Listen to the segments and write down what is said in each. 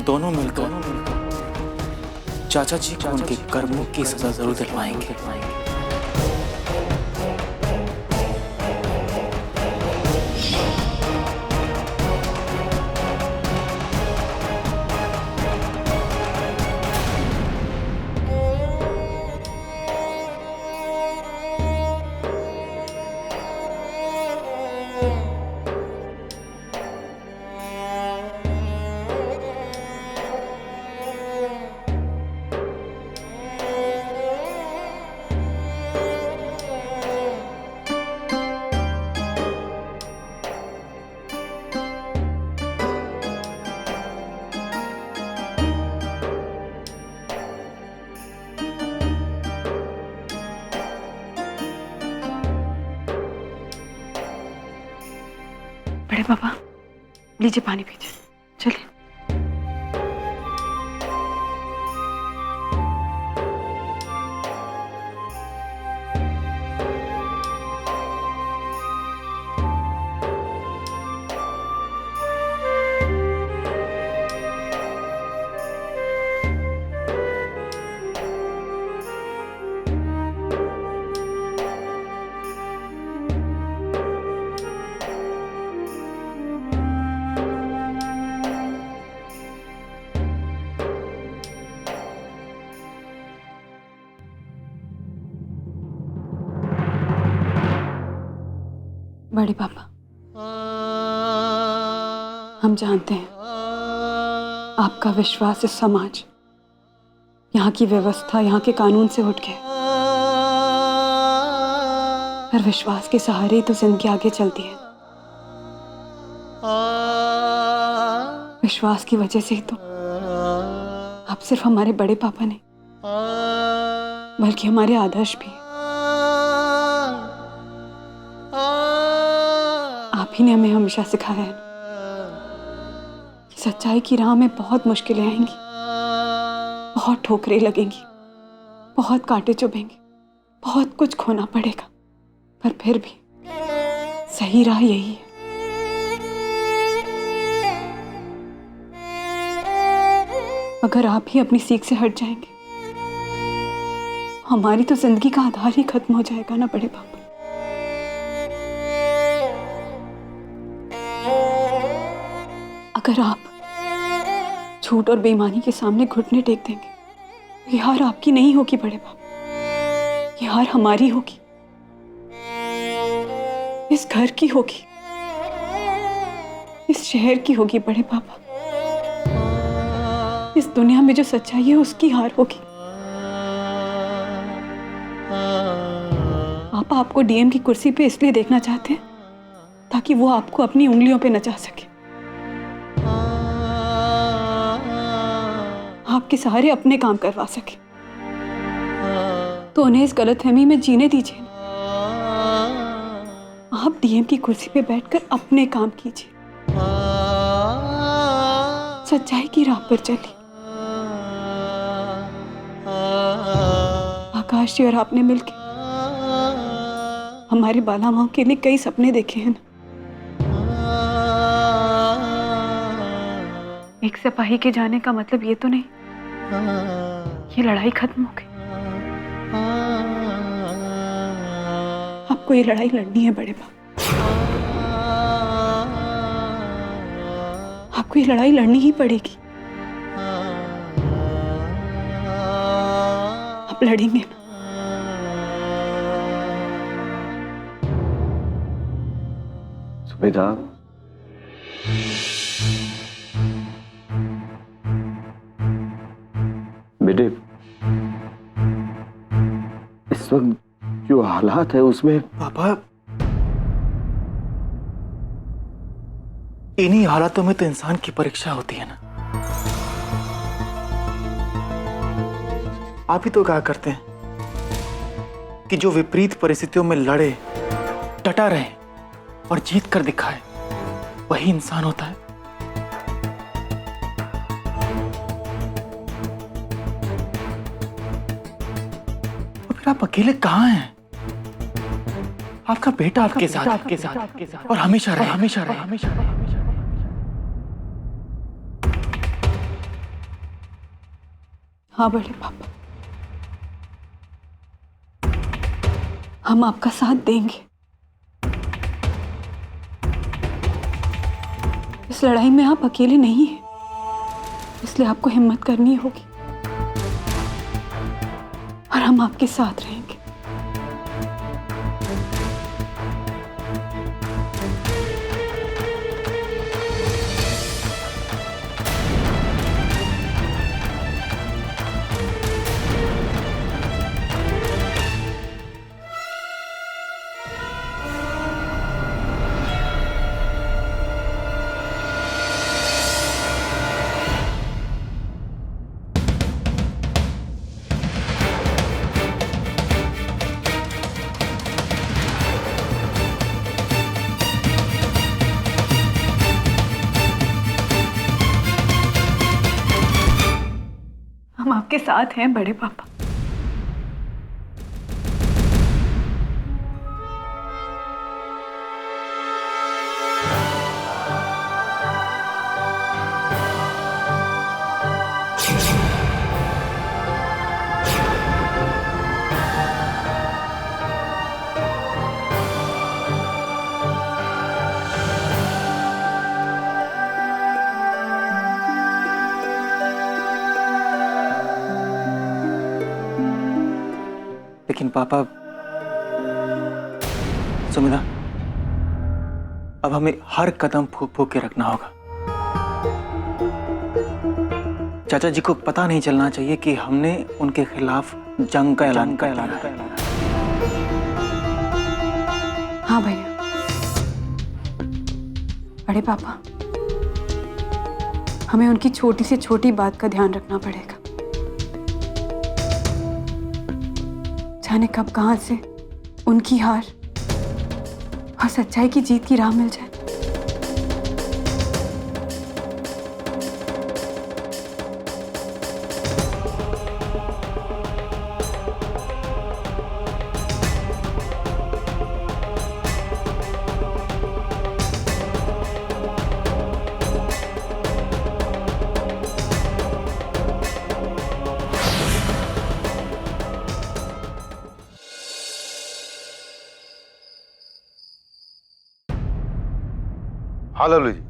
दोनों मिलकर चाचा जी को उनके कर्मों की सजा जरूर दिलवाएंगे। बड़े पापा लीजिए पानी पीजिए, चलिए। बड़े पापा, हम जानते हैं आपका विश्वास इस समाज, यहाँ की व्यवस्था, यहाँ के कानून से उठ गया, पर विश्वास के सहारे ही तो जिंदगी आगे चलती है। विश्वास की वजह से ही तो आप सिर्फ हमारे बड़े पापा नहीं, बल्कि हमारे आदर्श भी हैं। आप ही ने हमें हमेशा सिखाया है कि सच्चाई की राह में बहुत मुश्किलें आएंगी, बहुत ठोकरें लगेंगी, बहुत कांटे चुभेंगे, बहुत कुछ खोना पड़ेगा, पर फिर भी सही राह यही है। अगर आप ही अपनी सीख से हट जाएंगे, हमारी तो जिंदगी का आधार ही खत्म हो जाएगा ना बड़े पापा। अगर आप झूठ और बेईमानी के सामने घुटने टेक देंगे, ये हार आपकी नहीं होगी बड़े पापा, ये हार हमारी होगी, इस घर की होगी, इस शहर की होगी बड़े पापा। इस दुनिया में जो सच्चाई है उसकी हार होगी। पापा आपको डीएम की कुर्सी पे इसलिए देखना चाहते हैं ताकि वो आपको अपनी उंगलियों पे नचा सके, आपके सहारे अपने काम करवा सके। तो उन्हें इस गलतफहमी में जीने दीजिए। आप डीएम की कुर्सी पे बैठकर अपने काम कीजिए, सच्चाई की राह पर चलिए। आकाश जी और आपने मिलकर हमारे बाला माँ के लिए कई सपने देखे हैं ना। एक सिपाही के जाने का मतलब ये तो नहीं ये लड़ाई खत्म हो गई। आपको ये लड़ाई लड़नी है बड़े पापा, आपको ये लड़ाई लड़नी ही पड़ेगी। आप लड़ेंगे ना? सुबेदा, बेटे इस वक्त जो हालात है उसमें पापा, इन्हीं हालातों में तो इंसान की परीक्षा होती है ना। आप ही तो कहा करते हैं कि जो विपरीत परिस्थितियों में लड़े, डटा रहे और जीत कर दिखाए, वही इंसान होता है। तो फिर आप अकेले कहाँ हैं? आपका बेटा आपके साथ और हमेशा रहे, हमेशा रहे, हमेशा रहे। हाँ बड़े पापा, हम आपका साथ देंगे। इस लड़ाई में आप अकेले नहीं हैं, इसलिए आपको हिम्मत करनी होगी और हम आपके साथ रहेंगे। हम आपके साथ हैं बड़े पापा। लेकिन पापा, सुमिता, अब हमें हर कदम फूंक फूंक के रखना होगा। चाचा जी को पता नहीं चलना चाहिए कि हमने उनके खिलाफ जंग का ऐलान किया। हाँ भैया। बड़े पापा, हमें उनकी छोटी से छोटी बात का ध्यान रखना पड़ेगा। जाने कब कहां से उनकी हार और सच्चाई की जीत की राह मिल जाए। हाँ लवली जी,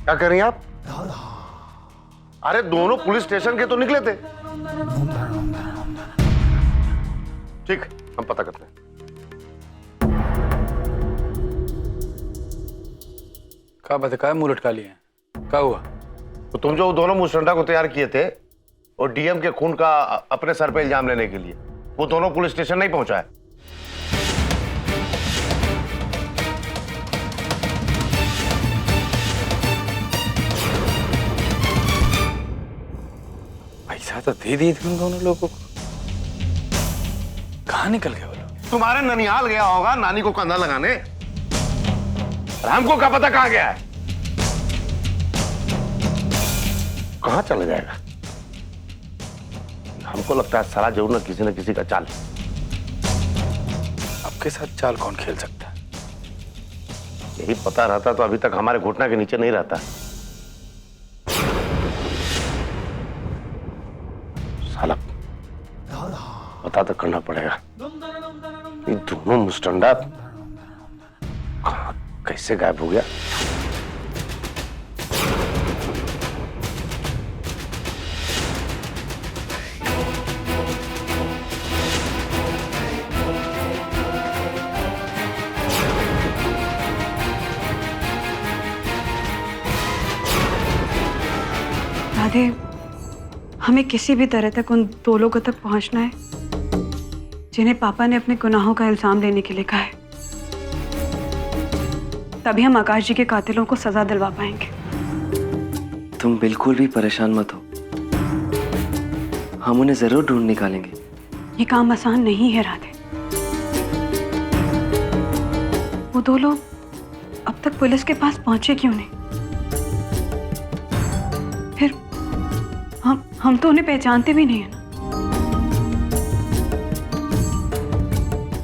क्या कर रही हैं आप? अरे दोनों पुलिस स्टेशन के तो निकले थे। ठीक, हम पता करते हैं। क्या बात है, क्या मुंह लटका लिए हैं? क्या हुआ? तो तुम जो दोनों मुस्टंडा को तैयार किए थे और डीएम के खून का अपने सर पे इल्जाम लेने के लिए, वो दोनों पुलिस स्टेशन नहीं पहुंचा है। पैसा तो दे दिए थे उन दोनों लोगों को, कहाँ निकल गए वो लोग? तुम्हारे ननिहाल गया होगा नानी को कंधा लगाने। हमको क्या पता कहाँ गया है, कहाँ चला जाएगा। हमको लगता है सारा जरूर न किसी का चाल। आपके साथ चाल कौन खेल सकता है? यही पता रहता तो अभी तक हमारे घुटना के नीचे नहीं रहता। साला पता तो करना पड़ेगा ये दोनों मुस्टंडा कहाँ कैसे गायब हो गया। राधे, हमें किसी भी तरह तक उन दो लोगों तक पहुंचना है जिन्हें पापा ने अपने गुनाहों का इल्जाम लेने के लिए कहा है। तभी हम आकाश जी के कातिलों को सजा दिलवा पाएंगे। तुम बिल्कुल भी परेशान मत हो, हम उन्हें जरूर ढूंढ निकालेंगे। ये काम आसान नहीं है राधे। वो दो लोग अब तक पुलिस के पास पहुंचे क्यों नहीं? फिर हम तो उन्हें पहचानते भी नहीं है ना।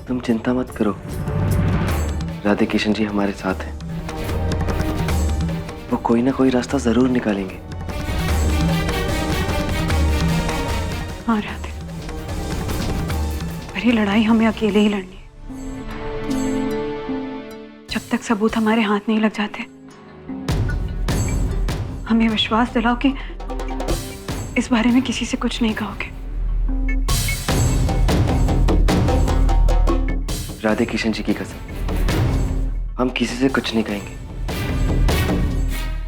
तुम चिंता मत करो, राधे किशन जी हमारे साथ हैं। वो कोई ना कोई रास्ता जरूर निकालेंगे। हाँ राधे, पर ये लड़ाई हमें अकेले ही लड़नी है। जब तक सबूत हमारे हाथ नहीं लग जाते, हमें विश्वास दिलाओ कि इस बारे में किसी से कुछ नहीं कहोगे। राधे किशन जी की कसम, हम किसी से कुछ नहीं कहेंगे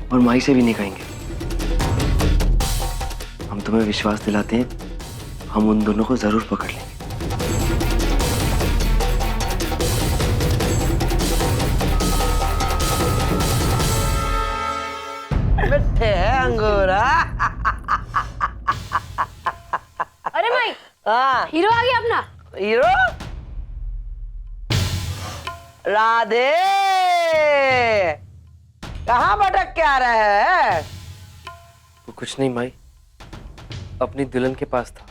और माई से भी नहीं कहेंगे। हम तुम्हें विश्वास दिलाते हैं, हम उन दोनों को जरूर पकड़ लेंगे। मिठे है अंगूर। अरे माई, हाँ हीरो आ गया अपना। हीरो राधे, कहाँ भटक के आ रहे हैं? वो कुछ नहीं माई, अपनी दुल्हन के पास था।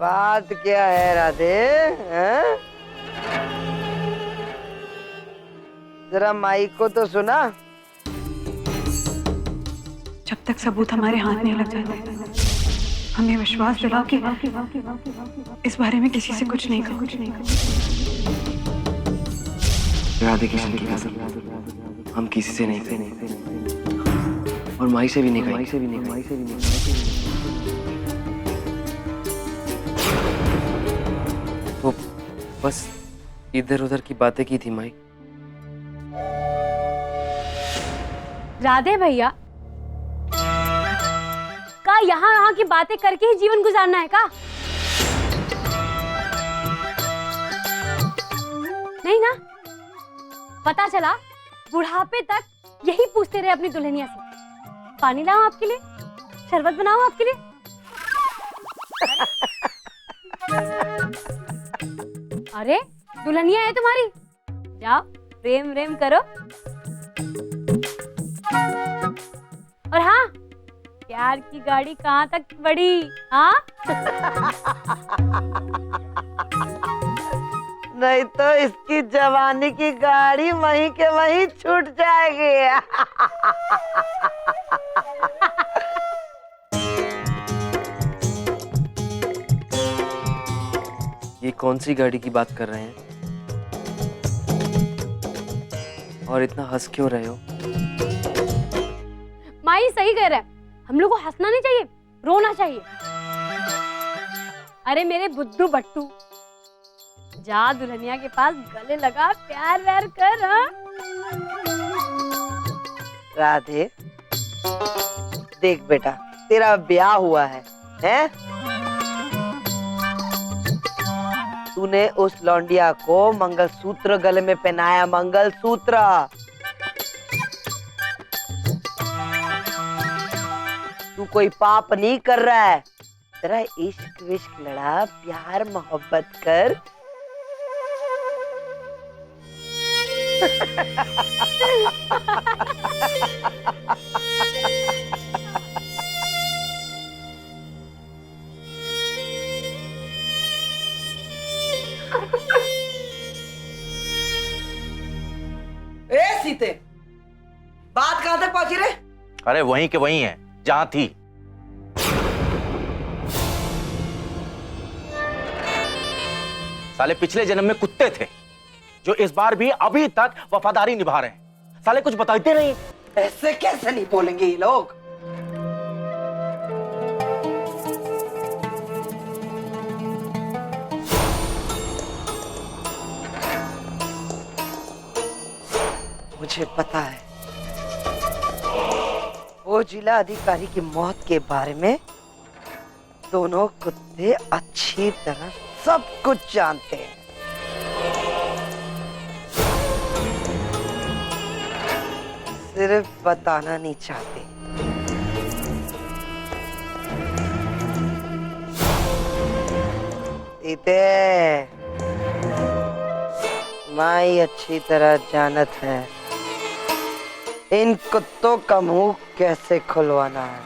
बात क्या है राधे? हैं? जरा माई को तो सुना। जब तक सबूत हमारे हाथ नहीं लग जाते, हमें विश्वास दिलाओ कि इस बारे में किसी से कुछ नहीं कहोगे। राधे किशन की कसम, हम किसी से नहीं कहेंगे और माई से भी नहीं कहेंगे। वो बस इधर उधर की बातें की थी माई। राधे भैया, का यहाँ की बातें करके ही जीवन गुजारना है का? नहीं ना? पता चला बुढ़ापे तक यही पूछते रहे अपनी दुल्हनिया से, पानी लाऊं आपके लिए, शरबत बनाऊं आपके लिए? अरे दुल्हनिया है तुम्हारी, जाओ प्रेम प्रेम करो। और हाँ, प्यार की गाड़ी कहाँ तक बढ़ी? हाँ नहीं तो इसकी जवानी की गाड़ी वहीं के वहीं छूट जाएगी। ये कौन सी गाड़ी की बात कर रहे हैं और इतना हंस क्यों रहे हो? माई सही कह रहा है, हम लोग को हंसना नहीं चाहिए, रोना चाहिए। अरे मेरे बुद्धू बट्टू, जा दुल्हनिया के पास गले लगा, प्यार व्यार कर। हाँ? राधे देख बेटा, तेरा ब्याह हुआ है, हैं? तूने उस लौंडिया को मंगलसूत्र गले में पहनाया, मंगलसूत्र। तू कोई पाप नहीं कर रहा है, तेरा इश्क विश्क लड़ा, प्यार मोहब्बत कर। ए सीते, बात कहां तक पहुंची रे? अरे वहीं के वहीं है जहां थी। साले पिछले जन्म में कुत्ते थे जो इस बार भी अभी तक वफादारी निभा रहे हैं। साले कुछ बताते नहीं। ऐसे कैसे नहीं बोलेंगे ये लोग? मुझे पता है, वो जिला अधिकारी की मौत के बारे में दोनों कुत्ते अच्छी तरह सब कुछ जानते हैं। सिर्फ बताना नहीं चाहते। सीते, माई अच्छी तरह जानत है इन कुत्तों का मुंह कैसे खुलवाना है।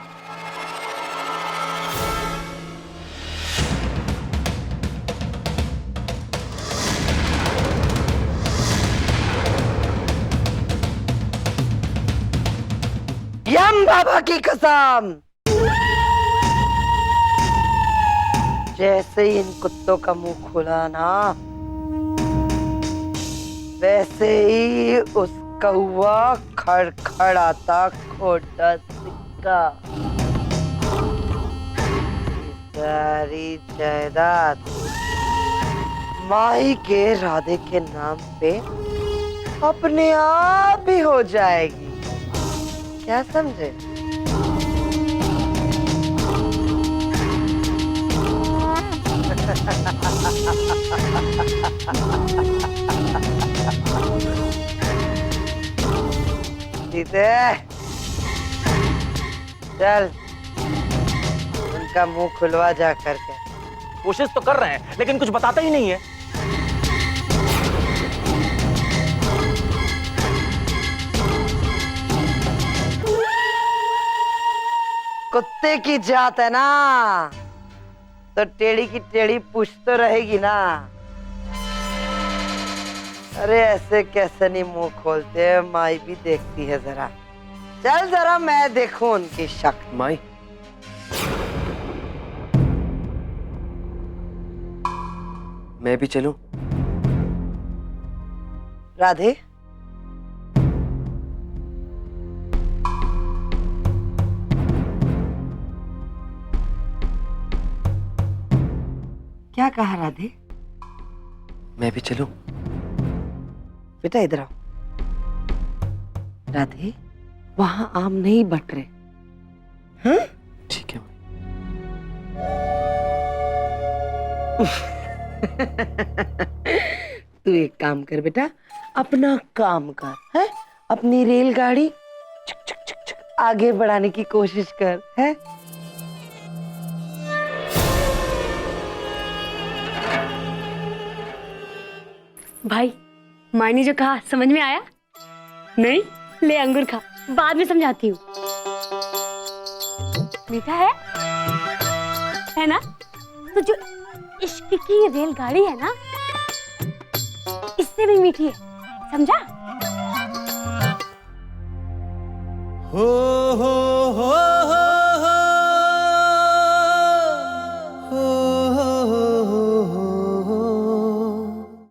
यम बाबा की कसम, जैसे ही इन कुत्तों का मुंह खुला ना, वैसे ही उस कौवा खड़खड़ाता खोटा सिक्का। सारी जायदाद माही के राधे के नाम पे अपने आप ही हो जाएगी, क्या समझे? सीधे चल, उनका मुंह खुलवा जा करके। कोशिश तो कर रहे हैं लेकिन कुछ बताता ही नहीं है। कुत्ते की जात है ना, तो टेढ़ी की टेढ़ी पूछ तो रहेगी ना। अरे ऐसे कैसे नहीं मुंह खोलते, माई भी देखती है जरा। चल जरा मैं देखूं उनकी शक्ल। माई, मैं भी चलूं? राधे, क्या कहा राधे? मैं भी चलूं? बेटा इधर आओ। राधे, वहां आम नहीं बट रहे हैं? ठीक है। तू एक काम कर बेटा, अपना काम कर, है? अपनी रेलगाड़ी चक चक चक चक आगे बढ़ाने की कोशिश कर, है? भाई, माँ ने जो कहा समझ में आया? नहीं? ले अंगूर खा, बाद में समझाती हूँ। मीठा है ना? तो जो इश्क की रेलगाड़ी है ना, इससे भी मीठी है, समझा? हो